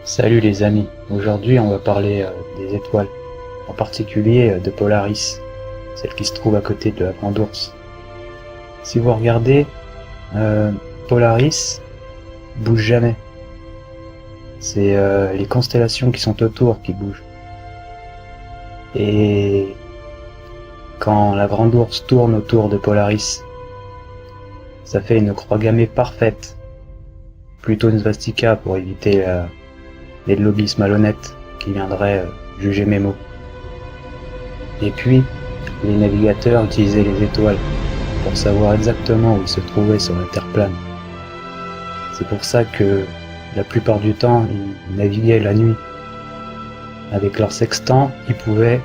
Salut les amis, aujourd'hui on va parler des étoiles, en particulier de Polaris, celle qui se trouve à côté de la Grande Ourse. Si vous regardez, Polaris bouge jamais. C'est les constellations qui sont autour qui bougent. Et quand la Grande Ourse tourne autour de Polaris, ça fait une croix gammée parfaite, plutôt une svastika pour éviter les lobbyistes malhonnêtes qui viendraient juger mes mots. Et puis, les navigateurs utilisaient les étoiles pour savoir exactement où ils se trouvaient sur la Terre plane. C'est pour ça que la plupart du temps, ils naviguaient la nuit. Avec leur sextant, ils pouvaient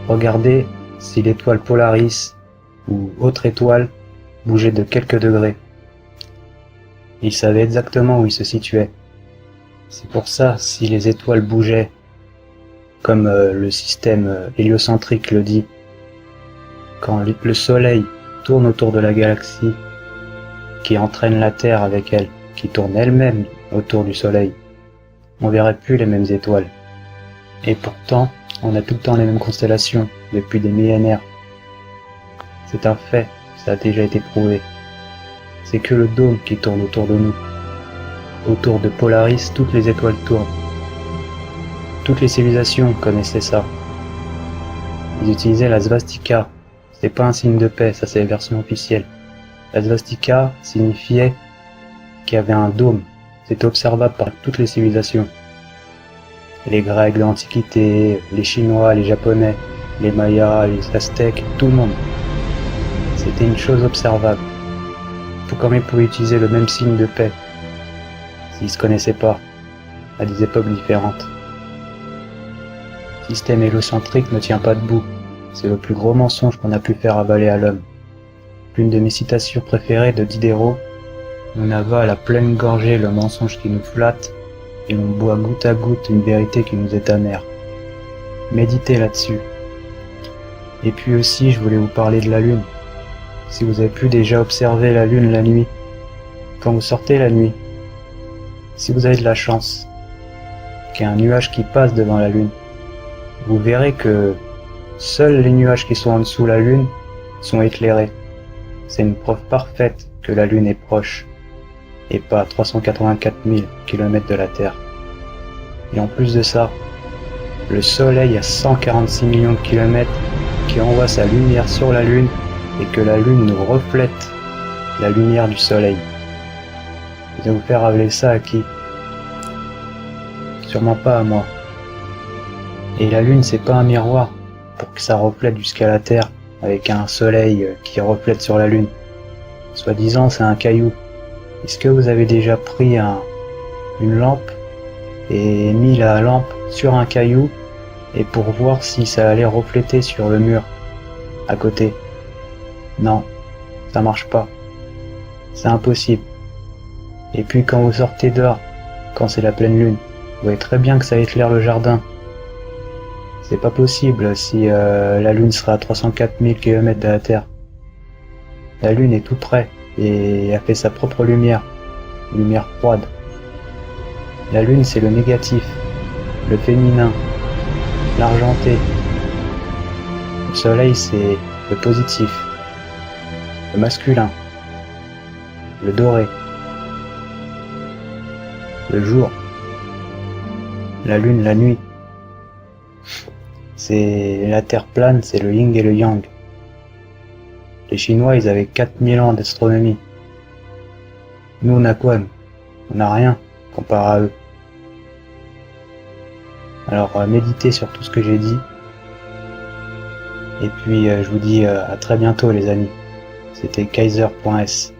regarder si l'étoile Polaris ou autre étoile bougeait de quelques degrés. Ils savaient exactement où ils se situaient. C'est pour ça, si les étoiles bougeaient, comme le système héliocentrique le dit, quand le Soleil tourne autour de la galaxie, qui entraîne la Terre avec elle, qui tourne elle-même autour du Soleil, on verrait plus les mêmes étoiles. Et pourtant, on a tout le temps les mêmes constellations, depuis des millénaires. C'est un fait, ça a déjà été prouvé. C'est que le dôme qui tourne autour de nous. Autour de Polaris, toutes les étoiles tournent. Toutes les civilisations connaissaient ça. Ils utilisaient la svastika. C'est pas un signe de paix, ça c'est la version officielle. La svastika signifiait qu'il y avait un dôme. C'était observable par toutes les civilisations. Les Grecs de l'Antiquité, les Chinois, les Japonais, les Mayas, les Aztèques, tout le monde. C'était une chose observable. Tout comme ils pouvaient utiliser le même signe de paix. S'ils se connaissaient pas, à des époques différentes. Le système héliocentrique ne tient pas debout. C'est le plus gros mensonge qu'on a pu faire avaler à l'homme. L'une de mes citations préférées de Diderot, on avale à pleine gorgée le mensonge qui nous flatte, et on boit goutte à goutte une vérité qui nous est amère. Méditez là-dessus. Et puis aussi, je voulais vous parler de la Lune. Si vous avez pu déjà observer la Lune la nuit, quand vous sortez la nuit, si vous avez de la chance, qu'il y a un nuage qui passe devant la Lune, vous verrez que seuls les nuages qui sont en dessous de la Lune sont éclairés. C'est une preuve parfaite que la Lune est proche, et pas à 384 000 km de la Terre. Et en plus de ça, le Soleil a 146 millions de kilomètres qui envoie sa lumière sur la Lune et que la Lune nous reflète la lumière du Soleil. Vous allez vous faire avaler ça à qui? Sûrement pas à moi. Et la Lune, c'est pas un miroir pour que ça reflète jusqu'à la Terre avec un soleil qui reflète sur la Lune. Soi-disant, c'est un caillou. Est-ce que vous avez déjà pris une lampe et mis la lampe sur un caillou et pour voir si ça allait refléter sur le mur à côté? Non, ça marche pas. C'est impossible. Et puis quand vous sortez dehors, quand c'est la pleine lune, vous voyez très bien que ça éclaire le jardin. C'est pas possible si la Lune sera à 304 000 km de la Terre. La Lune est tout près et a fait sa propre lumière, une lumière froide. La Lune c'est le négatif, le féminin, l'argenté. Le Soleil c'est le positif, le masculin, le doré, le jour, la Lune la nuit. C'est la Terre plane, c'est le yin et le yang. Les Chinois, ils avaient 4000 ans d'astronomie. Nous, on a quoi, nous? On n'a rien, comparé à eux. Alors, méditez sur tout ce que j'ai dit. Et puis, je vous dis à très bientôt, les amis. C'était Kaiser.s.